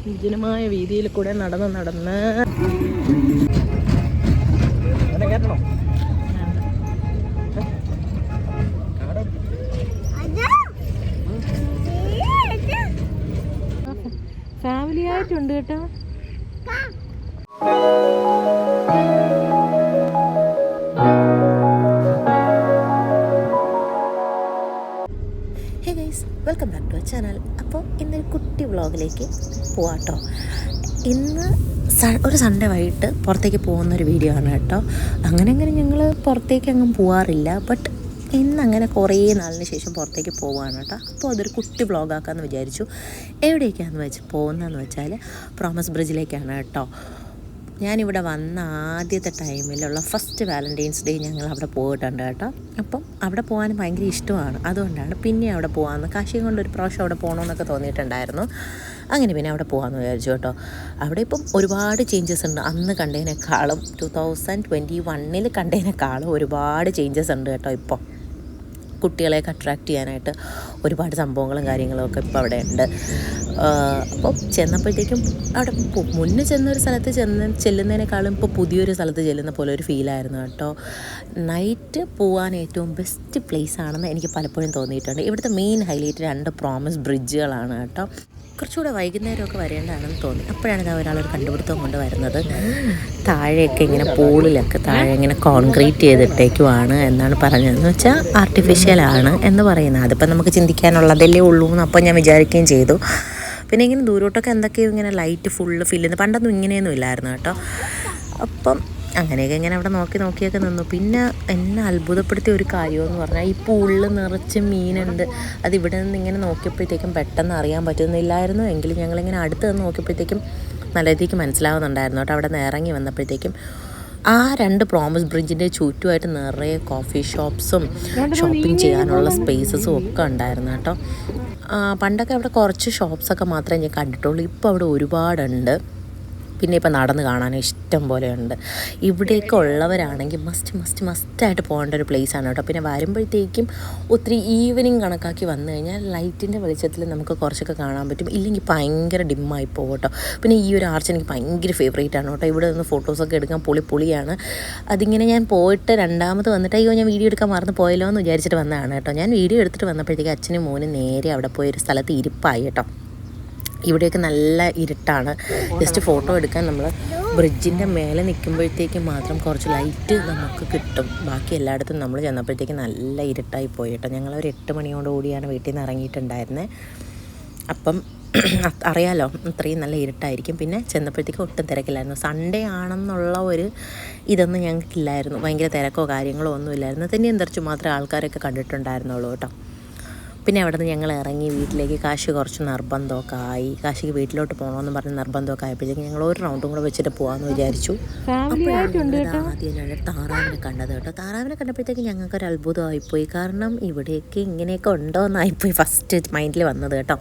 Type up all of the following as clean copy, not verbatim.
വിജനമായ വീതിയിൽ കൂടെ നടന്ന് ഫാമിലി ആയിട്ടുണ്ട് കേട്ടോ. Hey guys, welcome back to our channel. അപ്പോൾ ഇന്നൊരു കുട്ടി വ്ളോഗിലേക്ക് പോവാട്ടോ. ഇന്ന് ഒരു സൺഡേ വൈകിട്ട് പുറത്തേക്ക് പോകുന്നൊരു വീഡിയോ ആണ് കേട്ടോ. അങ്ങനെ ഞങ്ങൾ പുറത്തേക്ക് അങ്ങും പോവാറില്ല, ബട്ട് ഇന്നങ്ങനെ കുറേ നാളിന് ശേഷം പുറത്തേക്ക് പോവുകയാണ് കേട്ടോ. അപ്പോൾ അതൊരു കുട്ടി വ്ളോഗാക്കാമെന്ന് വിചാരിച്ചു. എവിടേക്കാണെന്ന് പോകുന്നതെന്ന് വെച്ചാൽ പ്രോമിസ് ബ്രിഡ്ജിലേക്കാണ് കേട്ടോ. ഞാനിവിടെ വന്ന ആദ്യത്തെ ടൈമിലുള്ള ഫസ്റ്റ് വാലൻറ്റൈൻസ് ഡേ ഞങ്ങൾ അവിടെ പോയിട്ടുണ്ട് കേട്ടോ. അപ്പം അവിടെ പോകാൻ ഭയങ്കര ഇഷ്ടമാണ്. അതുകൊണ്ടാണ് പിന്നെ അവിടെ പോകാമെന്ന്, കാശിയും കൊണ്ടൊരു പ്രാവശ്യം അവിടെ പോകണമെന്നൊക്കെ തോന്നിയിട്ടുണ്ടായിരുന്നു. അങ്ങനെ പിന്നെ അവിടെ പോകാമെന്ന് വിചാരിച്ചു കേട്ടോ. അവിടെ ഇപ്പം ഒരുപാട് ചേഞ്ചസ് ഉണ്ട്. അന്ന് കണ്ടതിനേക്കാളും 2021 കണ്ടതിനേക്കാളും ഒരുപാട് ചേഞ്ചസ് ഉണ്ട് കേട്ടോ. ഇപ്പോൾ കുട്ടികളെയൊക്കെ അട്രാക്റ്റ് ചെയ്യാനായിട്ട് ഒരുപാട് സംഭവങ്ങളും കാര്യങ്ങളൊക്കെ ഇപ്പോൾ അവിടെ ഉണ്ട്. അപ്പോൾ ചെന്നപ്പോഴത്തേക്കും അവിടെ മുന്നേ ചെന്നൊരു സ്ഥലത്ത് ചെല്ലുന്നതിനേക്കാളും ഇപ്പോൾ പുതിയൊരു സ്ഥലത്ത് ചെല്ലുന്ന പോലെ ഒരു ഫീലായിരുന്നു കേട്ടോ. നൈറ്റ് പോകാൻ ഏറ്റവും ബെസ്റ്റ് പ്ലേസ് ആണെന്ന് എനിക്ക് പലപ്പോഴും തോന്നിയിട്ടുണ്ട്. ഇവിടുത്തെ മെയിൻ ഹൈലൈറ്റ് 2 പ്രോമിസ് ബ്രിഡ്ജുകളാണ് കേട്ടോ. കുറച്ചുകൂടെ വൈകുന്നേരമൊക്കെ വരേണ്ടതാണെന്ന് തോന്നി. അപ്പോഴാണ് ഇത് ഒരാളൊരു കണ്ടുപിടുത്തം കൊണ്ട് വരുന്നത്. താഴെയൊക്കെ ഇങ്ങനെ പൂളിലൊക്കെ താഴെ ഇങ്ങനെ കോൺക്രീറ്റ് ചെയ്തിട്ടേക്കുവാണ് എന്നാണ് പറഞ്ഞതെന്ന് വെച്ചാൽ ആർട്ടിഫിഷ്യലാണ് എന്ന് പറയുന്നത്. അതിപ്പോൾ നമുക്ക് ചിന്തിക്കാനുള്ളതല്ലേ ഉള്ളൂ എന്ന് അപ്പോൾ ഞാൻ വിചാരിക്കുകയും ചെയ്തു. പിന്നെ ഇങ്ങനെ ദൂരോട്ടൊക്കെ എന്തൊക്കെയോ ഇങ്ങനെ ലൈറ്റ് ഫുള്ള് ഫില്ല് പണ്ടൊന്നും ഇങ്ങനെയൊന്നും ഇല്ലായിരുന്നു കേട്ടോ. അപ്പം അങ്ങനെയൊക്കെ ഇങ്ങനെ അവിടെ നോക്കിയൊക്കെ നിന്നു. പിന്നെ എന്നെ അത്ഭുതപ്പെടുത്തിയ ഒരു കാര്യമെന്ന് പറഞ്ഞാൽ ഈ പൂളിൽ നിറച്ച് മീനുണ്ട്. അതിവിടെ നിന്ന് ഇങ്ങനെ നോക്കിയപ്പോഴത്തേക്കും പെട്ടെന്ന് അറിയാൻ പറ്റുന്നില്ലായിരുന്നു. എങ്കിലും ഞങ്ങളിങ്ങനെ അടുത്ത് നിന്ന് നോക്കിയപ്പോഴത്തേക്കും നല്ല രീതിക്ക് മനസ്സിലാവുന്നുണ്ടായിരുന്നു കേട്ടോ. അവിടെ നിന്ന് ഇറങ്ങി വന്നപ്പോഴത്തേക്കും ആ 2 പ്രോമിസ് ബ്രിഡ്ജിൻ്റെ ചുറ്റുമായിട്ട് നിറയെ കോഫി ഷോപ്സും ഷോപ്പിംഗ് ചെയ്യാനുള്ള സ്പേസസും ഒക്കെ ഉണ്ടായിരുന്നു കേട്ടോ. പണ്ടൊക്കെ അവിടെ കുറച്ച് ഷോപ്സൊക്കെ മാത്രമേ ഞാൻ കണ്ടിട്ടുള്ളൂ. ഇപ്പോൾ അവിടെ ഒരുപാടുണ്ട്. പിന്നെ ഇപ്പോൾ നടന്ന് കാണാൻ ഇഷ്ടം പോലെയുണ്ട്. ഇവിടെയൊക്കെ ഉള്ളവരാണെങ്കിൽ മസ്റ്റായിട്ട് പോകേണ്ട ഒരു പ്ലേസാണ് കേട്ടോ. പിന്നെ വരുമ്പോഴത്തേക്കും ഒത്തിരി ഈവനിങ് കണക്കാക്കി വന്നു കഴിഞ്ഞാൽ ലൈറ്റിൻ്റെ വെളിച്ചത്തിൽ നമുക്ക് കുറച്ചൊക്കെ കാണാൻ പറ്റും. ഇല്ലെങ്കിൽ ഭയങ്കര ഡിമ്മായി പോകും കേട്ടോ. പിന്നെ ഈ ഒരു ആർച്ച് എനിക്ക് ഭയങ്കര ഫേവറേറ്റ് ആണ് കേട്ടോ. ഇവിടെ നിന്ന് ഫോട്ടോസൊക്കെ എടുക്കാൻ പൊളിയാണ്. അതിങ്ങനെ ഞാൻ പോയിട്ട് രണ്ടാമത് വന്നിട്ട് അയ്യോ ഞാൻ വീഡിയോ എടുക്കാൻ മറന്ന് പോയല്ലോ എന്ന് വിചാരിച്ചിട്ട് വന്നതാണ് കേട്ടോ. ഞാൻ വീഡിയോ എടുത്തിട്ട് വന്നപ്പോഴത്തേക്ക് അച്ഛനും മോനും നേരെ അവിടെ പോയൊരു സ്ഥലത്ത് ഇരിപ്പായി കേട്ടോ. ഇവിടെയൊക്കെ നല്ല ഇരുട്ടാണ്. ജസ്റ്റ് ഫോട്ടോ എടുക്കാൻ നമ്മൾ ബ്രിഡ്ജിൻ്റെ മേലെ നിൽക്കുമ്പോഴത്തേക്കും മാത്രം കുറച്ച് ലൈറ്റ് നമുക്ക് കിട്ടും. ബാക്കി എല്ലായിടത്തും നമ്മൾ ചെന്നപ്പോഴത്തേക്കും നല്ല ഇരുട്ടായി പോയി കേട്ടോ. ഞങ്ങളൊരു 8 മണിയോടുകൂടിയാണ് വീട്ടിൽ നിന്ന് ഇറങ്ങിയിട്ടുണ്ടായിരുന്നത്. അപ്പം അറിയാലോ അത്രയും നല്ല ഇരുട്ടായിരിക്കും. പിന്നെ ചെന്നപ്പോഴത്തേക്കും ഒട്ടും തിരക്കില്ലായിരുന്നു. സൺഡേ ആണെന്നുള്ള ഒരു ഇതൊന്നും ഞങ്ങൾക്കില്ലായിരുന്നു. ഭയങ്കര തിരക്കോ കാര്യങ്ങളോ ഒന്നും ഇല്ലായിരുന്നു. തന്നെ എന്തറിച്ചു മാത്രമേ ആൾക്കാരൊക്കെ കണ്ടിട്ടുണ്ടായിരുന്നുള്ളൂ കേട്ടോ. പിന്നെ അവിടെ നിന്ന് ഞങ്ങൾ ഇറങ്ങി വീട്ടിലേക്ക്. കാശി കുറച്ച് നിർബന്ധമൊക്കെ ആയി. കാശിക്ക് വീട്ടിലോട്ട് പോകണമെന്ന് പറഞ്ഞ് നിർബന്ധമൊക്കെ ആയപ്പോഴത്തേക്കും ഞങ്ങൾ ഒരു റൗണ്ടും കൂടെ വെച്ചിട്ട് പോകാമെന്ന് വിചാരിച്ചു. ആദ്യം ഞങ്ങൾ താറാവിനെ കണ്ടത് കേട്ടോ. താറാവിനെ കണ്ടപ്പോഴത്തേക്കും ഞങ്ങൾക്കൊരു അത്ഭുതമായിപ്പോയി. കാരണം ഇവിടെയൊക്കെ ഇങ്ങനെയൊക്കെ ഉണ്ടോ എന്നായിപ്പോയി ഫസ്റ്റ് മൈൻഡിൽ വന്നത് കേട്ടോ.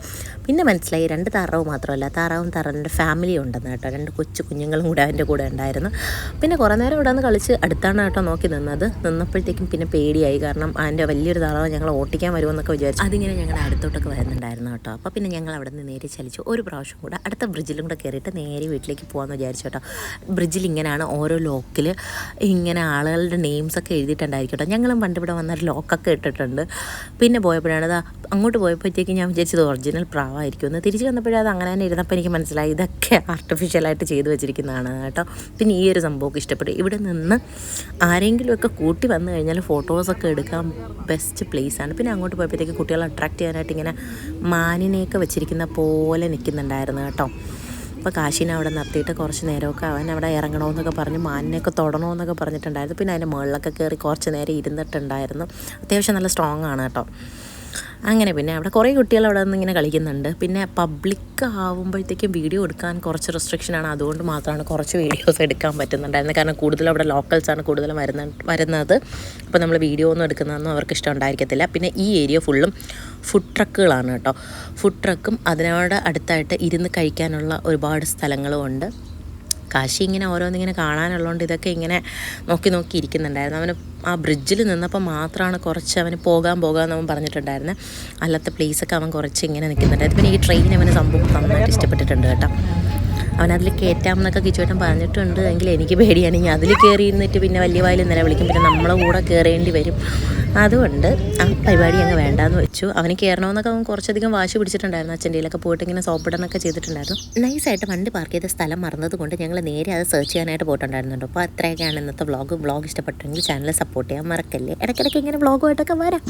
പിന്നെ മനസ്സിലായി 2 താറാവ് മാത്രമല്ല, താറാവും താറാവിൻ്റെ ഫാമിലി ഉണ്ടെന്ന് കേട്ടോ. 2 കൊച്ചു കുഞ്ഞുങ്ങളും കൂടെ അതിൻ്റെ കൂടെ ഉണ്ടായിരുന്നു. പിന്നെ കുറേ നേരം ഇവിടെ നിന്ന് കളിച്ച് അടുത്താണ് കേട്ടോ നോക്കി നിന്നപ്പോഴത്തേക്കും പിന്നെ പേടിയായി. കാരണം അതിൻ്റെ വലിയൊരു താറാവ് ഞങ്ങൾ ഓട്ടിക്കാൻ വരുമെന്നൊക്കെ വിചാരിച്ചു. അതിങ്ങനെ ഞങ്ങളുടെ അടുത്തോട്ടൊക്കെ വരുന്നുണ്ടായിരുന്നു കേട്ടോ. അപ്പോൾ പിന്നെ ഞങ്ങൾ അവിടെ നിന്ന് നേരെ ചലിച്ചു. ഒരു പ്രാവശ്യം കൂടെ അടുത്ത ബ്രിഡ്ജിലും കൂടെ കയറിയിട്ട് നേരെ വീട്ടിലേക്ക് പോകാമെന്ന് വിചാരിച്ചു കേട്ടോ. ബ്രിഡ്ജിൽ ഇങ്ങനെയാണ് ഓരോ ലോക്കിൽ ഇങ്ങനെ ആളുകളുടെ നെയിംസൊക്കെ എഴുതിയിട്ടുണ്ടായിരിക്കും കേട്ടോ. ഞങ്ങളും പണ്ട് ഇവിടെ വന്നൊരു ലോക്കൊക്കെ ഇട്ടിട്ടുണ്ട്. പിന്നെ പോയപ്പോഴാണ് അത് അങ്ങോട്ട് പോയപ്പോഴത്തേക്കും ഞാൻ വിചാരിച്ചത് ഒറിജിനൽ പ്രാവായിരിക്കും എന്ന്. തിരിച്ച് വന്നപ്പോഴേ അത് അങ്ങനെ തന്നെ ഇരുന്നപ്പോൾ എനിക്ക് മനസ്സിലായി ഇതൊക്കെ ആർട്ടിഫിഷ്യലായിട്ട് ചെയ്തു വെച്ചിരിക്കുന്നതാണ് കേട്ടോ. പിന്നെ ഈ ഒരു സംഭവമൊക്കെ ഇഷ്ടപ്പെട്ടു. ഇവിടെ നിന്ന് ആരെങ്കിലുമൊക്കെ കൂട്ടി വന്നു കഴിഞ്ഞാൽ ഫോട്ടോസൊക്കെ എടുക്കാൻ ബെസ്റ്റ് പ്ലേസാണ്. പിന്നെ അങ്ങോട്ട് പോയപ്പോഴത്തേക്ക് കുട്ടികളെ അട്രാക്റ്റ് ചെയ്യാനായിട്ട് ഇങ്ങനെ മാനിനെയൊക്കെ വെച്ചിരിക്കുന്ന പോലെ നിൽക്കുന്നുണ്ടായിരുന്നു കേട്ടോ. അപ്പോൾ കാശിനെ അവിടെ നിർത്തിയിട്ട് കുറച്ച് നേരമൊക്കെ അവൻ അവിടെ ഇറങ്ങണമെന്നൊക്കെ പറഞ്ഞ് മാനിനെയൊക്കെ തൊടണമെന്നൊക്കെ പറഞ്ഞിട്ടുണ്ടായിരുന്നു. പിന്നെ അതിൻ്റെ മുകളിലൊക്കെ കയറി കുറച്ച് നേരം ഇരുന്നിട്ടുണ്ടായിരുന്നു. അത്യാവശ്യം നല്ല സ്ട്രോങ് ആണ് കേട്ടോ. അങ്ങനെ പിന്നെ അവിടെ കുറേ കുട്ടികൾ അവിടെ നിന്ന് ഇങ്ങനെ കളിക്കുന്നുണ്ട്. പിന്നെ പബ്ലിക് ആവുമ്പോഴത്തേക്കും വീഡിയോ എടുക്കാൻ കുറച്ച് റെസ്ട്രിക്ഷനാണ്. അതുകൊണ്ട് മാത്രമാണ് കുറച്ച് വീഡിയോസ് എടുക്കാൻ പറ്റുന്നുണ്ടായിരുന്നത്. കാരണം കൂടുതലും അവിടെ ലോക്കൽസാണ് കൂടുതലും വരുന്നത്. അപ്പോൾ നമ്മൾ വീഡിയോ ഒന്നും എടുക്കുന്നതൊന്നും അവർക്ക് ഇഷ്ടം ഉണ്ടായിരിക്കത്തില്ല. പിന്നെ ഈ ഏരിയ ഫുള്ളും ഫുഡ് ട്രക്കുകളാണ് കേട്ടോ. ഫുഡ് ട്രക്കും അതിനോട് അടുത്തായിട്ട് ഇരുന്ന് കഴിക്കാനുള്ള ഒരുപാട് സ്ഥലങ്ങളും ഉണ്ട്. കാശി ഇങ്ങനെ ഓരോന്നിങ്ങനെ കാണാനുള്ളതുകൊണ്ട് ഇതൊക്കെ ഇങ്ങനെ നോക്കി ഇരിക്കുന്നുണ്ടായിരുന്നു. അവന് ആ ബ്രിഡ്ജിൽ നിന്നപ്പോൾ മാത്രമാണ് കുറച്ച് അവന് പോകാമെന്ന് അവൻ പറഞ്ഞിട്ടുണ്ടായിരുന്നത്. അല്ലാത്ത പ്ലേസൊക്കെ അവൻ കുറച്ച് ഇങ്ങനെ നിൽക്കുന്നുണ്ടായിരുന്നു. പിന്നെ ഈ ട്രെയിൻ അവന് സംഭവം നന്നായിട്ട് ഇഷ്ടപ്പെട്ടിട്ടുണ്ട് കേട്ടോ. അവനതിൽ കയറ്റാമെന്നൊക്കെ കിച്ചുവേട്ടൻ പറഞ്ഞിട്ടുണ്ട്. എങ്കിൽ എനിക്ക് പേടിയാണ് ഇനി അതിൽ കയറി ഇരുന്നിട്ട് പിന്നെ വലിയ വായിൽ നിലവിളിക്കും, പിന്നെ നമ്മളെ കൂടെ കയറേണ്ടി വരും. അതുകൊണ്ട് ആ പരിപാടി അങ്ങ് വേണ്ടാന്ന് വെച്ചു. അവന് കയറണമെന്നൊക്കെ അവൻ കുറച്ചധികം വാശി പിടിച്ചിട്ടുണ്ടായിരുന്നു. അച്ഛൻ്റെയിലൊക്കെ പോയിട്ട് ഇങ്ങനെ സോപ്പിടാനൊക്കെ ചെയ്തിട്ടുണ്ടായിരുന്നു. നൈസായിട്ട് വണ്ടി പാർക്ക് ചെയ്ത സ്ഥലം മറന്നത് കൊണ്ട് ഞങ്ങൾ നേരെ അത് സെർച്ച് ചെയ്യാനായിട്ട് പോയിട്ടുണ്ടായിരുന്നുണ്ട്. അപ്പോൾ അത്രയൊക്കെയാണ് ഇന്നത്തെ വ്ളോഗ് ഇഷ്ടപ്പെട്ടെങ്കിൽ ചാനൽ സപ്പോർട്ട് ചെയ്യാൻ മറക്കല്ലേ. ഇടയ്ക്കിടയ്ക്ക് ഇങ്ങനെ വ്ളോഗുമായിട്ടൊക്കെ വരാം.